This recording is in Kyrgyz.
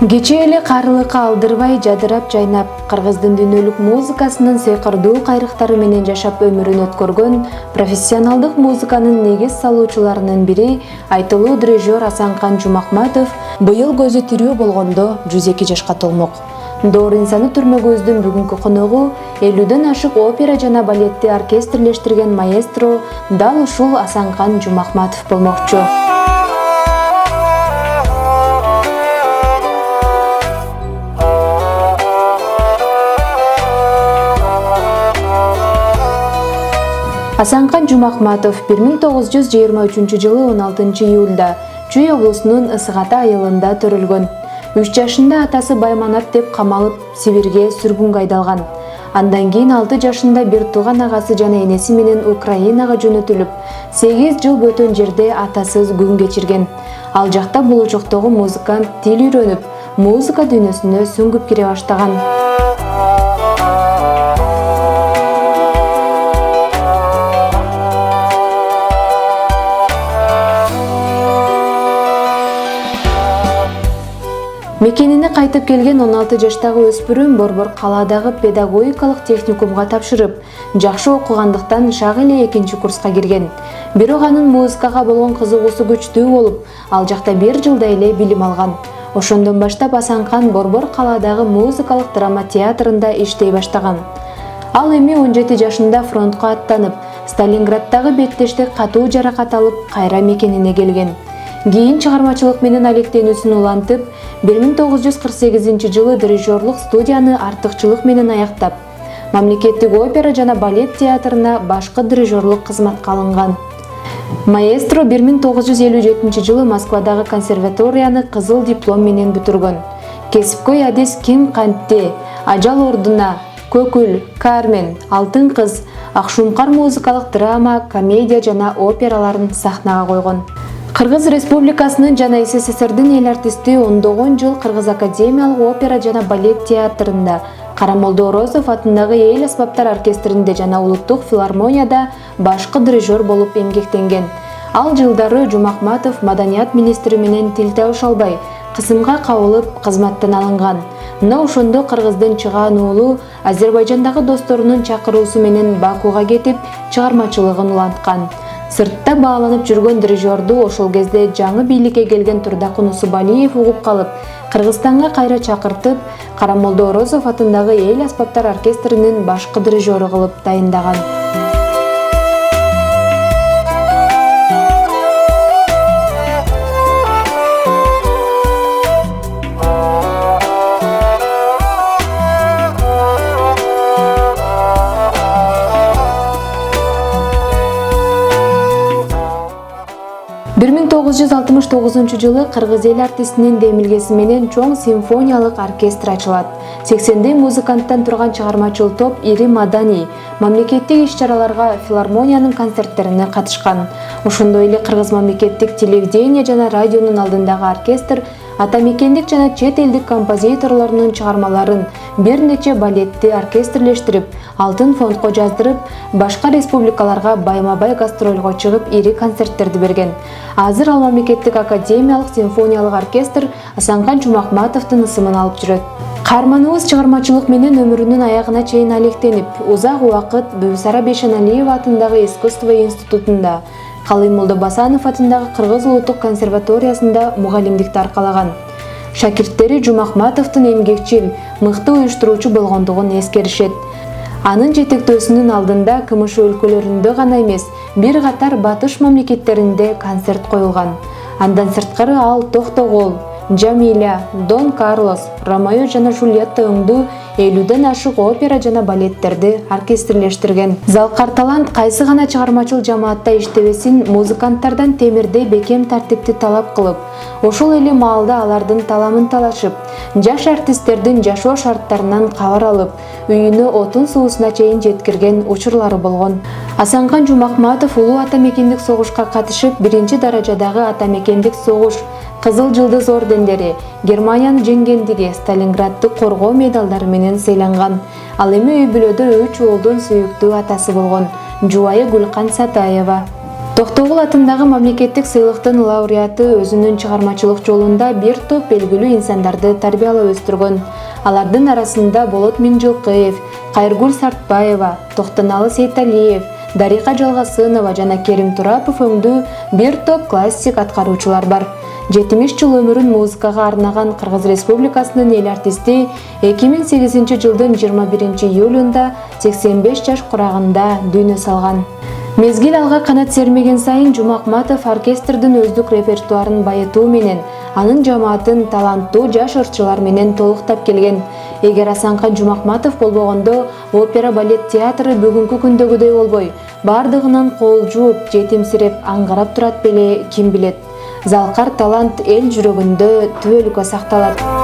Кече эле карылыкка алдырбай жадырап жайнап, кыргыздын дүйнөлүк музыкасынын сыйкырдуу кайрыктары менен жашап өмүрүн өткөргөн профессионалдык музыканын негиз салуучуларынын бири айтылуу дирижер Асанкан Жумахматов быйыл көзү тирүү болгондо 102 жашка толмок. Доор инсаны түрмөгүбүздүн бүгүнкү коногу 50ден ашык опера жана балетти оркестрлештирген маэстро дал ушул Асанкан Жумахматов болмокчу. Асанкан Жумахматов 1923-жылы 16 июлда Чүй облусунун Ысык-Ата айылында төрөлгөн. 3 жашында атасы Байманап деп камалып, Сибирге сүргүнгө айдалган. Андан кийин 6 жашында бир тууган агасы жана энеси менен Украинага жөнөтүлүп, 8 жыл бөтөн жерде атасыз күн кечирген. Ал жакта болочоктогу музыкант тил үйрөнүп, музыка дүйнөсүнө сүңгүп кире баштаган. Мекенине кайтып келген 16 жаштагы өспүрүм борбор калаадагы педагогикалык техникумга тапшырып, жакшы окугандыктан шак эле 2-курска кирген. Бирок анын музыкага болгон кызыгуусу күчтүү болуп, ал жакта 1 жылдай эле билим алган. Ошондон баштап Асанкан борбор калаадагы музыкалык драма театрында иштей баштаган. Ал эми 17 жашында фронтко аттанып, Сталинграддагы беттеште катуу жаракат алып, кайра мекенине келген. Кийин чыгармачылык менен алектенүүсүн улантып, 1948-жылы дирижерлук студияны артыкчылык менен аяктап, мамлекеттик опера жана балет театрына башкы дирижерлук кызматка алынган. Маэстро 1957-жылы Москвадагы консерваторияны кызыл диплом менен бүтүргөн. Кесипкөй адис Ким кантте, Ажал ордуна, Көкүл, Кармен, Алтын кыз, Акшумкар музыкалык драма, комедия жана операларын сахнага койгон. Кыргыз Республикасынын жана СССРдин эл артисти 10 жыл Кыргыз академиялык опера жана балет театрында, Карамолдо Орозов атындагы эл аспаптар оркестринде жана улуттук филармонияда башкы дирижер болуп эмгектенген. Ал жылдары Жумахматов маданият министри менен тил табыша албай, кысымга кабылып кызматтан алынган. Мына ошондо Кыргыздын чыгаан уулу Азербайжандагы досторунун чакыруусу менен Бакуга кетип, чыгармачылыгын уланткан. Сыртта бааланып жүргөн дирижерду ошол кезде жаңы бийликке келген Турдакун Усубалиев угуп калып, Кыргызстанга кайра чакыртып, Карамолдо Орозов атындагы эл аспаптар оркестринин башкы дирижеру кылып дайындаган. Бир 1969-жылы Кыргыз эл артистинин демилгеси менен чоң симфониялык оркестр ачылат. 80 музыканттан турган чыгармачыл топ ири маданий, мамлекеттик иш-чараларга, филармониянын концерттерине катышкан. Ошондой эле Кыргыз мамлекеттик телевидение жана радионун алдындагы оркестр атамекендик жана чет элдик композиторлорунун чыгармаларын бир нече балетти оркестрлештирип, алтын фондко жаздырып, башка республикаларга байма-бай гастролго чыгып, ири концерттерди берген. Азыр ал мамлекеттик академиялык симфониялык оркестр Асанкан Жумахматовдун ысымын алып жүрөт. Каарманыбыз чыгармачылык менен өмүрүнүн аягына чейин алектенип, узак убакыт Бибисара Бейшеналиева атындагы искусство институтунда, Калыймолдо Басанов атындагы Кыргыз улуттук консерваториясында мугалимдикти аркалаган. Шакирттери Жумахматовдун эмгекчил, мыкты уюштуруучу болгондугун эскеришет. Анын жетектөөсүнүн алдында КМШ өлкөлөрүндө гана эмес, бир катар батыш мамлекеттеринде концерт коюлган. Андан сырткары ал Токтогул, Джамиля, Дон Карлос, Ромео жана Жульетта өңдүү 50ден ашык опера жана балеттерди оркестрлештирген. Залкар талант кайсы гана чыгармачыл жамаатта иштебесин музыканттардан темирдей бекем тартипти талап кылып, ошол эле маалда алардын таламын талашып, жаш артисттердин жашоо шарттарынан кабар алып, үйүнө отун суусуна чейин жеткирген учурлары болгон. Асанкан Жумахматов улуу атамекендик согушка катышып, 1-даражадагы атамекендик согуш, Кызыл жылдыз ордендери, Германияны жеңгендиги, Сталинградды коргоо медалдары менен сыйланган. Ал эми үй бүлөдө 3 уулдун сүйүктүү атасы болгон. Жубайы Гүлкан Сатаева. Токтогул атындагы мамлекеттик сыйлыктын лауреаты өзүнүн чыгармачылык жолунда бир топ белгилүү инсандарды тарбиялап өстүргөн. Алардын арасында Болот Миңжылкыев, Кайыргүл Сартбаева, Токтоналы Сейталиев, Дарика Жалгасынова жана Керим Турапов өңдүү бир топ классик аткаруучулар бар. 70 жыл өмүрүн музыкага арнаган Кыргыз Республикасынын эл артисти 2008 жылдын 21 июлунда 85 жаш курагында дүйнө салган. Мезгил алга канат сермеген сайын Жумакматов оркестрдин өздүк репертуарын байытуу менен анын жамаатын таланттуу жаш ырчылар менен толуктап келген. Эгер Асанкан Жумакматов болбогондо опера балет театры бүгүнкү күндөгүдөй болбой, бардыгынан кол жууп, жетимсиреп, аңгарап турат беле, ким билет. Залкар талант эл жүрөгүндө түбөлүккө сакталат.